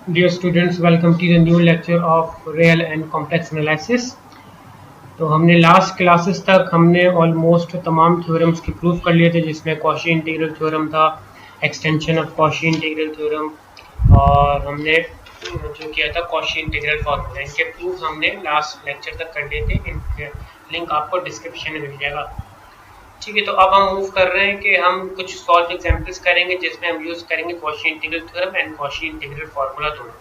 Dear students, welcome to the new lecture of real and complex analysis. तो हमने last classes तक हमने almost तमाम थ्योरम्स की प्रूव कर लिए थे, जिसमें कॉशी इंटीग्रल थ्योरम था, extension of Cauchy integral theorem, और हमने जो किया था कॉशी इंटीग्रल फार्मूला। इनके प्रूफ हमने लास्ट लेक्चर तक कर लिए थे। इनके लिंक आपको डिस्क्रिप्शन में मिल जाएगा। ठीक है, तो अब हम मूव कर रहे हैं कि हम कुछ सॉल्व एग्जांपल्स करेंगे जिसमें हम यूज करेंगे Cauchy integral theorem and Cauchy integral formula दोनों।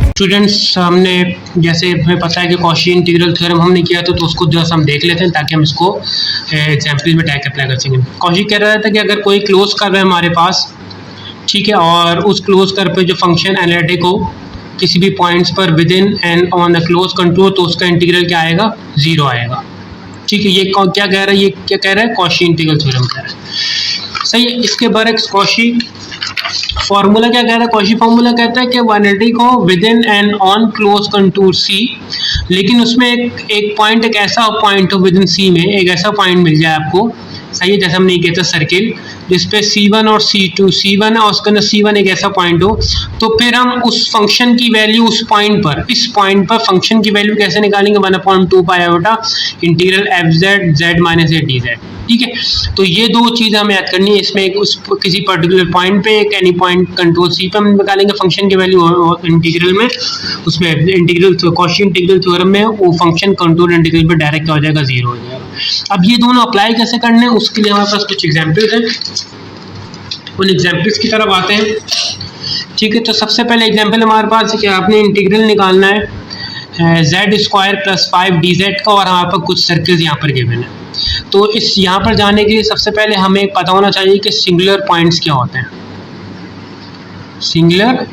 स्टूडेंट्स, हमने जैसे हमें पता है कि कॉशी इंटीग्रल थ्योरम हमने किया था, तो उसको जस्ट हम देख लेते हैं ताकि हम इसको एग्जांपल में टैग अप्लाई कर सकें। कॉशी कह रहा था कि अगर कोई क्लोज कर्व है हमारे पास, ठीक है, और उस क्लोज कर्व पे जो फंक्शन एनालिटिक हो किसी भी पॉइंट्स पर with in and on the close contour, तो उसका इंटीग्रल क्या आएगा? 0 आएगा। ठीक है, ये क्या कह रहा है? ये क्या कह रहा है? कॉशी इंटीग्रल थ्योरम कह रहा है। सही है। इसके बरक्स कॉशी फॉर्मूला क्या कह रहा है? कॉशी फॉर्मूला कहता है कि एनालिटिक हो within and on close contour C, लेकिन उसमें एक पॉइंट, एक ऐसा पॉइंट हो विद इन सी में, एक ऐसा पॉइंट मिल जाए आपको। सही है, जैसे हमने ये कहता सर्किल जिसपे C1 और C1 है और उसके अंदर C1 एक ऐसा पॉइंट हो, तो फिर हम उस फंक्शन की वैल्यू उस पॉइंट पर, इस पॉइंट पर फंक्शन की वैल्यू कैसे निकालेंगे? 1/2 पाई iota integral fz z minus a dz। ठीक है, तो ये दो चीज़ हमें याद करनी है। इसमें एक उस किसी पर्टिकुलर पॉइंट पे, एक एनी पॉइंट कंट्रोल C पे हम निकालेंगे फंक्शन की वैल्यू, और इंटीग्रल में, उसमें इंटीग्रल कॉशी इंटीग्रल थ्योरम में वो फंक्शन कंट्रोल इंटीग्रल पे डायरेक्ट हो जाएगा, 0 हो जाएगा। अब ये दोनों अप्लाई कैसे करने हैं, उसके लिए हमारे पास कुछ एग्जाम्पल्स हैं। उन एग्जाम्पल्स की तरफ आते हैं। ठीक है, तो सबसे पहले एग्जाम्पल हमारे पास है कि आपने इंटीग्रल निकालना है z² + 5 dz का, और हमारे पास कुछ सर्कल्स यहाँ पर गिवन है। तो इस यहाँ पर जाने के लिए सबसे पहले हमें पता होना चाहिए कि सिंगुलर पॉइंट्स क्या होते हैं। सिंगुलर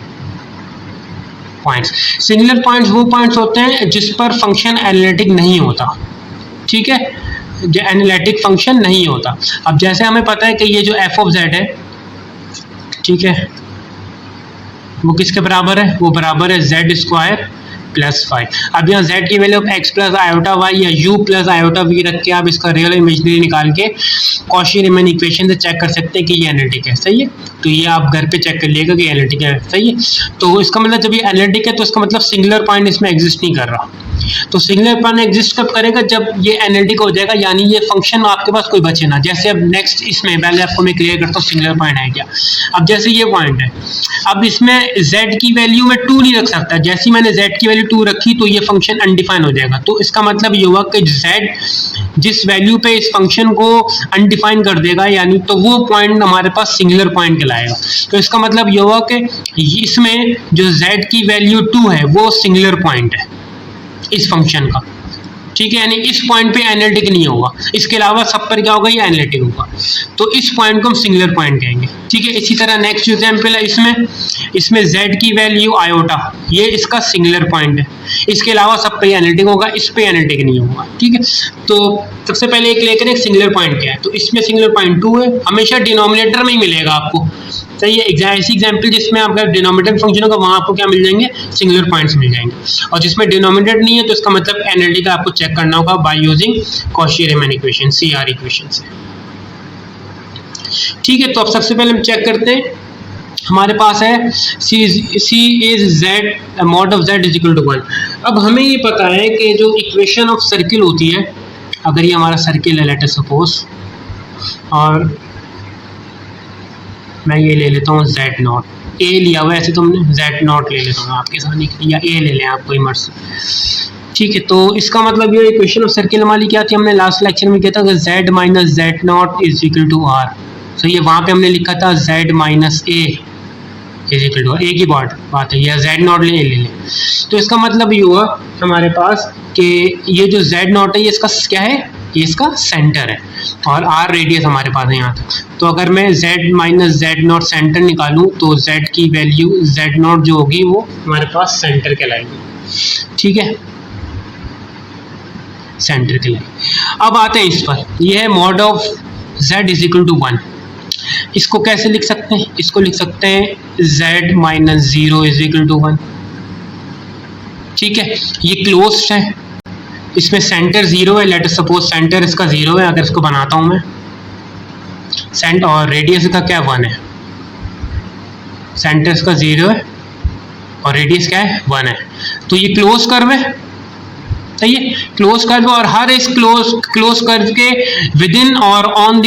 पॉइंट्स वो पॉइंट्स होते हैं जिस पर फंक्शन एनालिटिक नहीं होता। ठीक है, जो एनालिटिक फंक्शन नहीं होता। अब जैसे हमें पता है कि ये जो f ऑफ z है, ठीक है, वो किसके बराबर है? वो बराबर है z² + 5। अब यहाँ z की वैल्यू x + आयोटा y या u + आयोटा v रख के आप इसका रियल इमेजिनरी निकाल के कॉशी रीमैन इक्वेशन से चेक कर सकते हैं कि ये एनालिटिक है। सही है, तो ये आप घर पे चेक कर लिएगा कि एनालिटिक है। सही है, तो इसका मतलब जब ये एनालिटिक है तो इसका मतलब सिंगुलर पॉइंट इसमें एग्जिस्ट नहीं कर रहा। तो सिंगुलर पॉइंट एग्जिस्ट कब करेगा? जब ये एनालिटिक हो जाएगा, यानी ये फंक्शन आपके पास कोई बचे ना। जैसे अब नेक्स्ट इसमें पहले आपको मैं क्लियर करता हूँ सिंगुलर पॉइंट है क्या। अब जैसे ये पॉइंट है, अब इसमें z की वैल्यू में 2 नहीं रख सकता। जैसे मैंने z की वैल्यू 2 रखी तो ये फंक्शन अनडिफाइन हो जाएगा। तो इसका मतलब ये हुआ कि z जिस वैल्यू पे इस फंक्शन को अनडिफाइन कर देगा, यानी तो वो पॉइंट हमारे पास सिंगुलर पॉइंट कहलाएगा। तो इसका मतलब ये हुआ कि इसमें जो z की वैल्यू 2 है वो सिंगुलर पॉइंट है इस फंक्शन का। ठीक है, यानी इस पॉइंट पे एनालिटिक नहीं होगा, इसके अलावा सब पर क्या होगा? ये एनालिटिक होगा। तो इस पॉइंट को हम सिंगुलर पॉइंट कहेंगे। ठीक है, इसी तरह नेक्स्ट जो एग्जांपल है, इसमें z की वैल्यू आयोटा, ये इसका सिंगुलर पॉइंट है, इसके अलावा सब पे एनालिटिक होगा, इस पे एनालिटिक नहीं होगा। ठीक है, तो सबसे पहले एक लेकर एक सिंगुलर पॉइंट क्या है, तो इसमें सिंगुलर पॉइंट 2 है, हमेशा डिनोमिनेटर में ही मिलेगा आपको। सही है, ऐसी एग्जाम्पल जिसमें आपका डिनोमिनेटर फंक्शन होगा वहाँ आपको क्या मिल जाएंगे? सिंगुलर पॉइंट्स मिल जाएंगे। और जिसमें डिनोमिनेटर नहीं है तो इसका मतलब एनालिटिक आपको चेक करना होगा by using Cauchy Riemann equation, CR equation से। ठीक है, तो अब सबसे पहले हम चेक करते हैं। हमारे पास है C is Z mod of Z = 1। अब हमें ये पता है कि जो इक्वेशन ऑफ सर्किल होती है, अगर ये हमारा सर्किल है लेट अस सपोज, और मैं ये ले लेता हूँ Z0, A लिया हुआ है, ऐसे तो हमने Z0 ले लेता हूँ आपके सामने, या A ले लें आप कोई मर्ज। ठीक है, तो इसका मतलब ये इक्वेशन ऑफ सर्किल हमारी क्या थी? हमने लास्ट लेक्चर में किया था कि Z - Z0 = R। तो ये वहाँ पे हमने लिखा था Z - A = A की बात है, या Z0 ले लें। तो इसका मतलब ये हुआ हमारे पास कि ये जो Z0 है ये इसका क्या है? ये इसका सेंटर है, और R रेडियस हमारे पास है यहाँ तक। तो अगर मैं Z - Z0 सेंटर निकालूं तो Z की वैल्यू Z0 जो होगी वो हमारे पास सेंटर कहलाएगी। ठीक है, सेंटर कहलाएगी। अब आते हैं इस पर, यह है मॉड ऑफ Z = 1। इसको कैसे लिख सकते हैं? इसको लिख सकते हैं Z - 0 = 1। ठीक है, ये क्लोज्ड है, इसमें सेंटर जीरो है, लेट अस सपोज सेंटर इसका जीरो है, अगर इसको बनाता हूं मैं सेंटर, और रेडियस का क्या 1 है, सेंटर इसका जीरो है और रेडियस क्या है 1 है, तो ये क्लोज कर्व है, सही है, क्लोज कर्व, और हर इस क्लोज कर्व के विद इन और ऑन द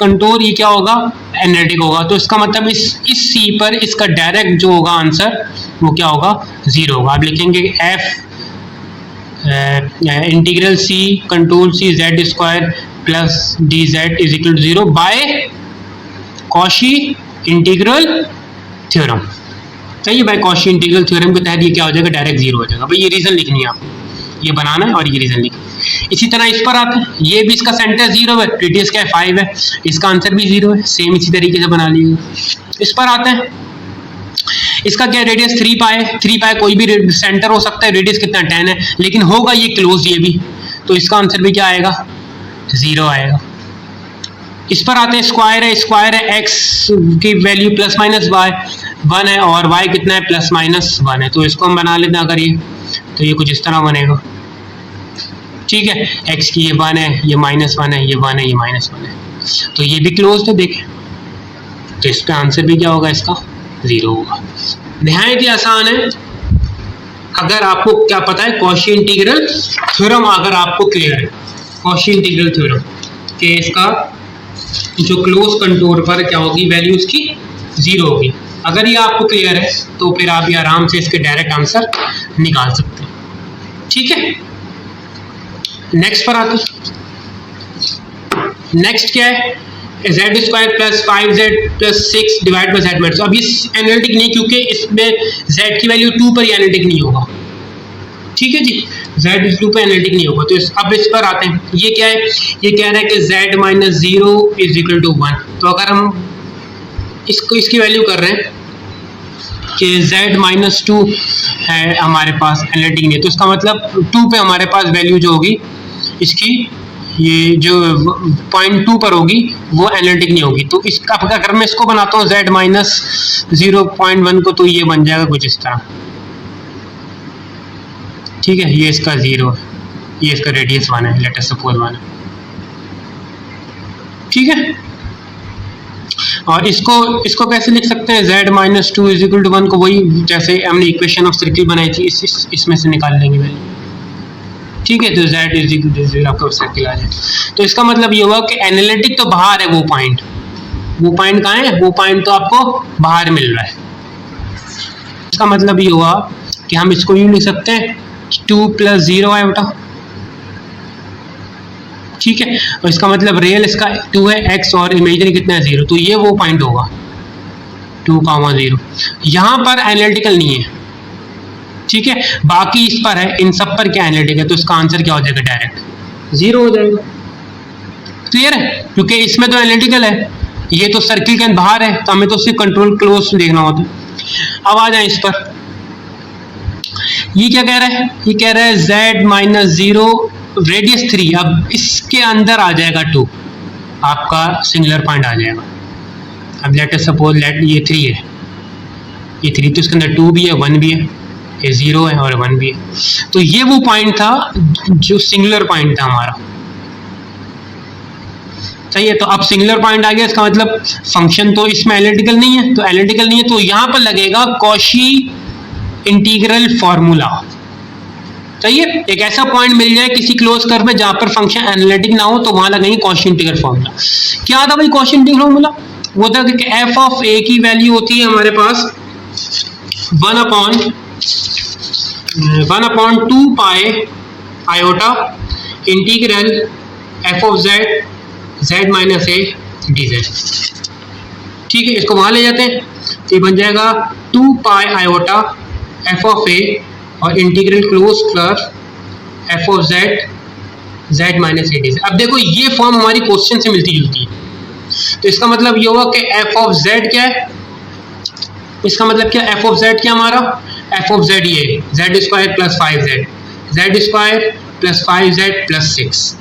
कंटूर ये क्या होगा, एनालिटिक होगा। तो इसका मतलब इस सी पर इसका डायरेक्ट जो होगा आंसर वो क्या होगा, 0 होगा। आप लिखेंगे F integral C contour C Z square plus D Z is equal to 0 by Cauchy integral theorem, सही है, बाय कॉशी इंटीग्रल थ्योरम के तहत ये क्या हो जाएगा, डायरेक्ट 0 हो जाएगा। भाई ये रीजन लिखनी है आपको, ये बनाना है और ये रीजन लिखना। इसी तरह इस पर आते हैं, ये भी इसका सेंटर 0 है, रेडियस क्या है 5 है, इसका आंसर भी 0 है, सेम इसी तरीके से बना लीजिए। इस पर आते हैं, इसका क्या रेडियस 3 पाई है, 3 पाई कोई भी सेंटर हो सकता है, रेडियस कितना 10 है, लेकिन होगा ये क्लोज ये भी, तो इसका आंसर भी क्या आएगा, 0 आएगा। इस पर आते हैं, स्क्वायर है x की वैल्यू प्लस माइनस वाई 1 है और y कितना है प्लस माइनस 1 है, तो इसको हम बना लेते हैं अगर ये, तो ये कुछ इस तरह बनेगा, ठीक है, x की ये 1 है, ये -1 है, ये 1 है, ये -1 है, तो ये भी क्लोज है, देखें, तो इसका आंसर भी क्या होगा, इसका 0 होगा। नहायत ही आसान है, अगर आपको क्या पता है कॉशी इंटीग्रल थ्योरम, अगर आपको क्लियर है कॉशी इंटीग्रल थ्योरम कि इसका जो क्लोज कंटूर पर क्या होगी, वैल्यू उसकी 0 होगी, अगर ये आपको क्लियर है तो फिर आप ये आराम से इसके डायरेक्ट आंसर निकाल सकते हैं, ठीक है। नेक्स्ट पर आते हैं, नेक्स्ट क्या है, Z square plus 5z plus 6 divide by Z matrix. अब ये एनालिटिक नहीं, क्योंकि इसमें z की वैल्यू 2 पर ही एनालिटिक नहीं होगा, ठीक है जी, z इज 2 पे एनालिटिक नहीं होगा। तो अब इस पर आते हैं, ये क्या है, ये कह रहा है कि z minus 0 is equal to 1, तो अगर हम इसको इसकी वैल्यू कर रहे हैं कि z माइनस 2 है हमारे पास, एनालिटिक नहीं है, तो इसका मतलब 2 पे हमारे पास वैल्यू जो होगी इसकी, ये जो 0.2 पर होगी वो एनालिटिक नहीं होगी। तो इसका अगर मैं इसको बनाता हूँ z माइनस 0.1 को, तो ये बन जाएगा कुछ इस तरह, ठीक है, ये इसका 0 है, ये इसका रेडियस 1 है, लेट अस सपोज 1 है, ठीक है। और इसको कैसे लिख सकते हैं, z minus 2 is equal to 1 को वही जैसे हमने इक्वेशन ऑफ सर्किल बनाई थी इसमें से निकाल लेंगे वैल्यू, ठीक है, तो z इज इक्वल टू 0 आपका सर्किल आ जाए। तो इसका मतलब ये हुआ कि एनालिटिक तो बाहर है, वो पॉइंट कहाँ है, वो पॉइंट तो आपको बाहर मिल रहा है। इसका मतलब ये हुआ कि हम इसको यूं लिख सकते हैं 2 + 0 है बेटा, ठीक है, और इसका मतलब रियल इसका 2 है x और इमेजिनरी कितना है 0, तो ये वो पॉइंट होगा 2,0। यहाँ पर एनालिटिकल नहीं है, ठीक है, बाकी इस पर है, इन सब पर क्या एनालिटिक है, तो इसका आंसर क्या हो जाएगा, डायरेक्ट 0 हो जाएगा। क्लियर है, क्योंकि इसमें तो एनालिटिकल है, ये तो सर्किल के बाहर है, तो हमें तो सिर्फ कंट्रोल क्लोज देखना होता है। अब आ जाए इस पर, ये क्या कह रहा है, ये कह रहा है z माइनस 0 रेडियस 3, अब इसके अंदर आ जाएगा 2, आपका सिंगुलर पॉइंट आ जाएगा। अब लेट अस सपोज ये 3 है, ये 3, तो इसके अंदर 2 भी है 1 भी है, ये 0 है और 1 भी है, तो ये वो पॉइंट था जो सिंगुलर पॉइंट था हमारा, सही है। तो अब सिंगुलर पॉइंट आ गया, इसका मतलब फंक्शन तो इसमें एनालिटिकल नहीं है, तो एनालिटिकल नहीं है तो यहाँ पर लगेगा कॉशी इंटीग्रल फॉर्मूला, सही है। एक ऐसा पॉइंट मिल जाए किसी क्लोज कर्व में जहां पर फंक्शन एनालिटिक ना हो, तो वहां लगेंगे कॉशी इंटीग्रल फॉर्मूला। क्या था भाई कॉशी इंटीग्रल फॉर्मूला, वो था कि f ऑफ a की वैल्यू होती है हमारे पास 1/2 पाई iota integral f of z minus a dz, ठीक है, इसको वहां ले जाते हैं, तो ये बन जाएगा 2 पाई आयोटा f ऑफ a और integral close curve f of z minus a dz। अब देखो ये फॉर्म हमारी क्वेश्चन से मिलती जुलती है, तो इसका मतलब ये होगा कि f ऑफ z क्या है, इसका मतलब क्या, f ऑफ z क्या हमारा, f ऑफ z ये z square plus 5z, z square plus 5z plus 6,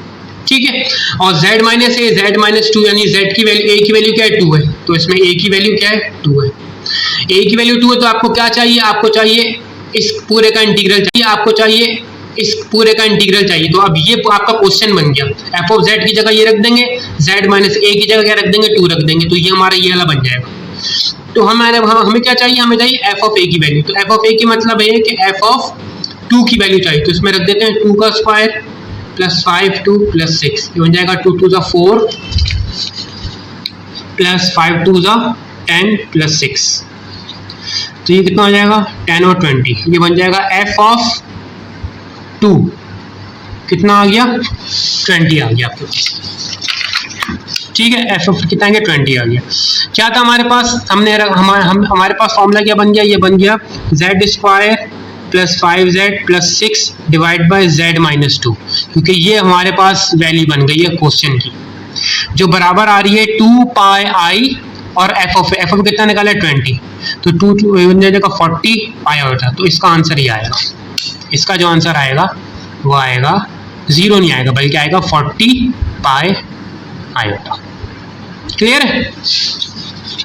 ठीक है, और z minus a z minus 2, यानी z की वैल्यू, a की वैल्यू क्या है 2 है, तो इसमें a की वैल्यू क्या है 2 है, a की वैल्यू 2 है, तो आपको क्या चाहिए, आपको चाहिए इस पूरे का इंटीग्रल चाहिए, आपको चाहिए इस पूरे का इंटीग्रल चाहिए। तो अब ये आपका क्वेश्चन बन गया, एफ ऑफ जेड की जगह ये रख देंगे, जेड माइनस ए की जगह क्या रख देंगे, 2 रख देंगे, तो ये हमारा ये वाला बन जाएगा। तो हमें क्या चाहिए, हमें चाहिए एफ ऑफ ए की वैल्यू। तो एफ ऑफ ए की मतलब है कि एफ ऑफ 2 की वैल्यू चाहिए, तो इसमें रख देते हैं 2 का स्क्वायर प्लस 5 2 प्लस 6, ये बन जाएगा 2 2 4 प्लस 5 2 10 प्लस 6, तो ये कितना हो जाएगा 10 और 20, ये बन जाएगा एफ ऑफ 2 कितना आ गया 20 आ गया आपके पास, ठीक है। एफ ऑफ कितना आ गया 20 आ गया। क्या था हमारे पास, हमारे पास फॉर्मूला क्या बन गया, ये बन गया Z square plus 5z plus 6 divide by z minus 2, क्योंकि ये हमारे पास वैल्यू बन गई है क्वेश्चन की, जो बराबर आ रही है 2 पाई आई और एफ ऑफ कितना निकाला है 20, तो 2 बन जाएगा 40 पाई आयोटा, तो इसका आंसर ही आएगा। इसका जो आंसर आएगा वो आएगा 0 नहीं आएगा, बल्कि आएगा 40 पाई आयोटा। क्लियर है,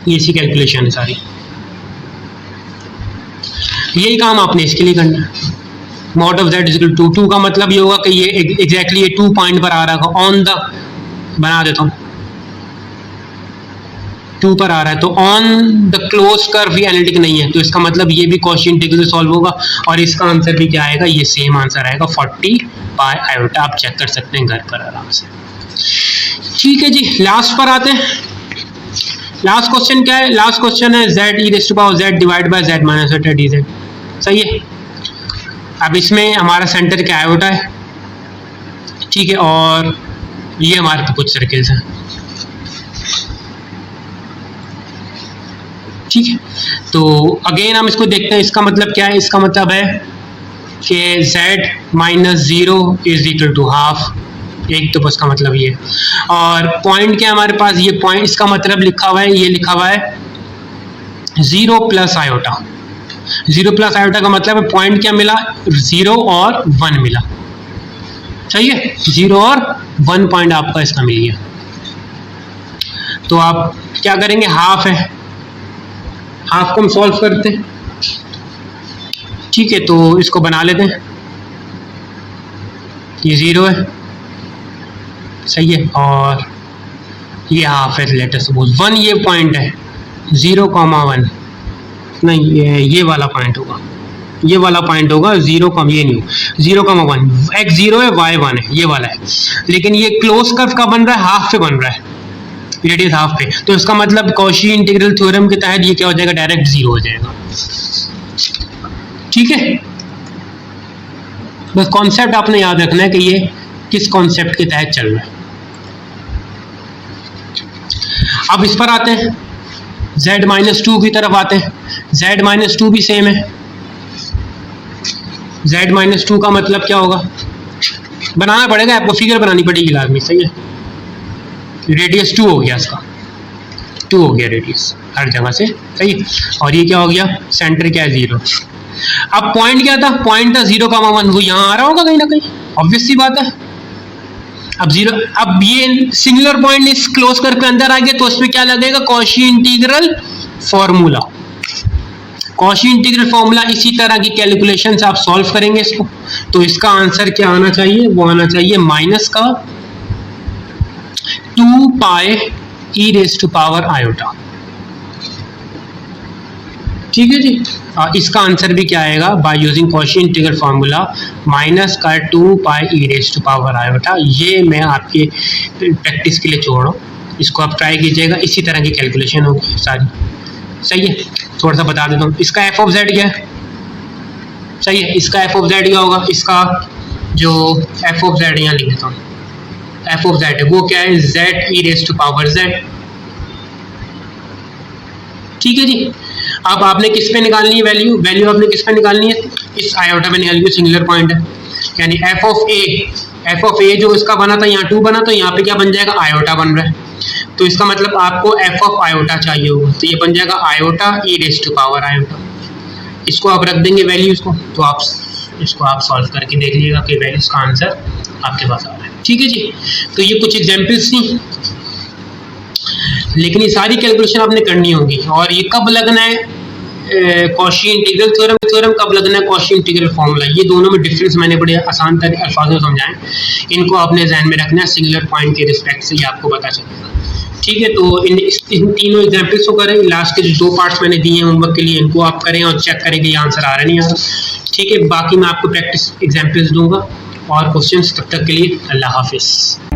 ये सी कैलकुलेशन है सारी, यही काम आपने इसके लिए करना है। Mod of Z equal to 2 का मतलब ये होगा कि ये एग्जैक्टली ये 2 पॉइंट पर आ रहा है, ऑन द बना देता हूँ 2 पर आ रहा है, तो ऑन द क्लोज कर्व भी एनालिटिक नहीं है, तो इसका मतलब ये भी कॉची इंटीग्रल से सॉल्व होगा, और इसका आंसर भी क्या आएगा, ये सेम आंसर आएगा 40 पाई आयोटा। आप चेक कर सकते हैं घर पर आराम से। ठीक है जी, लास्ट पर आते हैं। लास्ट क्वेश्चन क्या है, लास्ट क्वेश्चन है z e raise to power z divide by z minus dz, सही है। अब इसमें हमारा सेंटर क्या आयोटा है, ठीक है, और ये हमारे कुछ सर्किल्स हैं, ठीक है। तो अगेन हम इसको देखते हैं, इसका मतलब क्या है, इसका मतलब है कि z minus 0 is equal to half, एक तो बस का मतलब ये, और पॉइंट क्या है हमारे पास, ये पॉइंट इसका मतलब लिखा हुआ है, ये लिखा हुआ है 0 प्लस आयोटा। 0 प्लस आयोटा का मतलब है पॉइंट क्या मिला, 0 और 1 मिला, सही है, 0 और 1 पॉइंट आपका इसका मिल गया। तो आप क्या करेंगे, हाफ है, हाफ को हम सॉल्व करते हैं, ठीक है। तो इसको बना लेते हैं, ये 0 है, सही है, और ये हाफ है, लेट अस सपोज 1 ये पॉइंट है, 0,1 नहीं, ये वाला पॉइंट होगा, ये वाला पॉइंट होगा 0, ये नहीं, 0,1 x 0 है y 1 है, ये वाला है, लेकिन ये क्लोज कर्व का बन रहा है, हाफ पे बन रहा है, रेडियस हाफ पे, तो इसका मतलब कॉची इंटीग्रल थ्योरम के तहत ये क्या हो जाएगा, डायरेक्ट 0 हो जाएगा, ठीक है। बस कॉन्सेप्ट आपने याद रखना है कि ये किस कॉन्सेप्ट के तहत चल रहा है। अब इस पर आते हैं, z माइनस 2 की तरफ आते हैं। z माइनस 2 भी सेम है, z माइनस 2 का मतलब क्या होगा, बनाना पड़ेगा आपको, फिगर बनानी पड़ेगी लाजमी, सही है। रेडियस 2 हो गया, इसका 2 हो गया रेडियस हर जगह से, सही है, और ये क्या हो गया, सेंटर क्या है 0। अब पॉइंट क्या था, पॉइंट था 0,1, वो यहाँ आ रहा होगा कहीं ना कहीं, ऑब्वियस सी बात है। अब 0, अब ये सिंगुलर पॉइंट इस क्लोज कर्व के अंदर आ गया, तो उसमें क्या लगेगा, Cauchy integral formula. Cauchy integral formula, इसी तरह की कैलकुलेशन से आप सॉल्व करेंगे इसको, तो इसका आंसर क्या आना चाहिए, वो आना चाहिए माइनस का 2 pi e raise to power iota, ठीक है जी। इसका आंसर भी क्या आएगा, by using Cauchy integral formula, minus का 2 pi e raise to power iota. ये मैं आपके प्रैक्टिस के लिए छोड़ रहा हूँ, इसको आप ट्राई कीजिएगा, इसी तरह की कैलकुलेशन होगी सारी, सही है। थोड़ा सा बता देता हूँ, इसका एफ ऑफ जेड क्या है, सही है, इसका एफ ऑफ जेड क्या होगा, इसका जो एफ ऑफ जेड यहाँ लिख देता हूँ, एफ ऑफ जेड है वो क्या है, Z E raise to power Z, ठीक है जी। अब आपने किस पे निकालनी है वैल्यू, वैल्यू आपने किस पे निकालनी है, इस आयोटा पे निकालनी है, सिंगुलर पॉइंट है, यानी एफ ऑफ ए जो इसका बना था, यहाँ 2 बना, तो यहाँ पे क्या बन जाएगा, आयोटा बन रहा है, तो इसका मतलब आपको एफ ऑफ आयोटा चाहिए होगा, तो ये बन जाएगा iota E raise to power iota. इसको आप रख देंगे वैल्यूज को, तो आप इसको आप सॉल्व करके देख लीजिएगा कि वैल्यूज का आंसर आपके पास आ रहा है, ठीक है जी। तो ये कुछ एग्जाम्पल्स थी, लेकिन ये सारी कैलकुलेशन आपने करनी होगी, और ये कब लगना है, कॉशी इंटीग्रल थ्योरम, थ्योरम कब लगना है, कॉशी इंटीग्रल फॉर्मूला, ये दोनों में डिफरेंस मैंने बड़े आसान तरीके अल्फाज में समझाएं, इनको आपने ध्यान में रखना है, सिंगुलर पॉइंट के रिस्पेक्ट से ये आपको पता चलेगा। ठीक है, तो इन तीनों एग्जाम्पल्स को करें, लास्ट के जो 2 पार्ट्स मैंने दिए हैं होमवर्क के लिए, इनको आप करें और चेक करें कि ये आंसर आ रहा नहीं आ रहा। ठीक है, बाकी मैं आपको प्रैक्टिस एग्जाम्पल्स दूंगा और क्वेश्चंस, तब तक के लिए अल्लाह हाफिज़।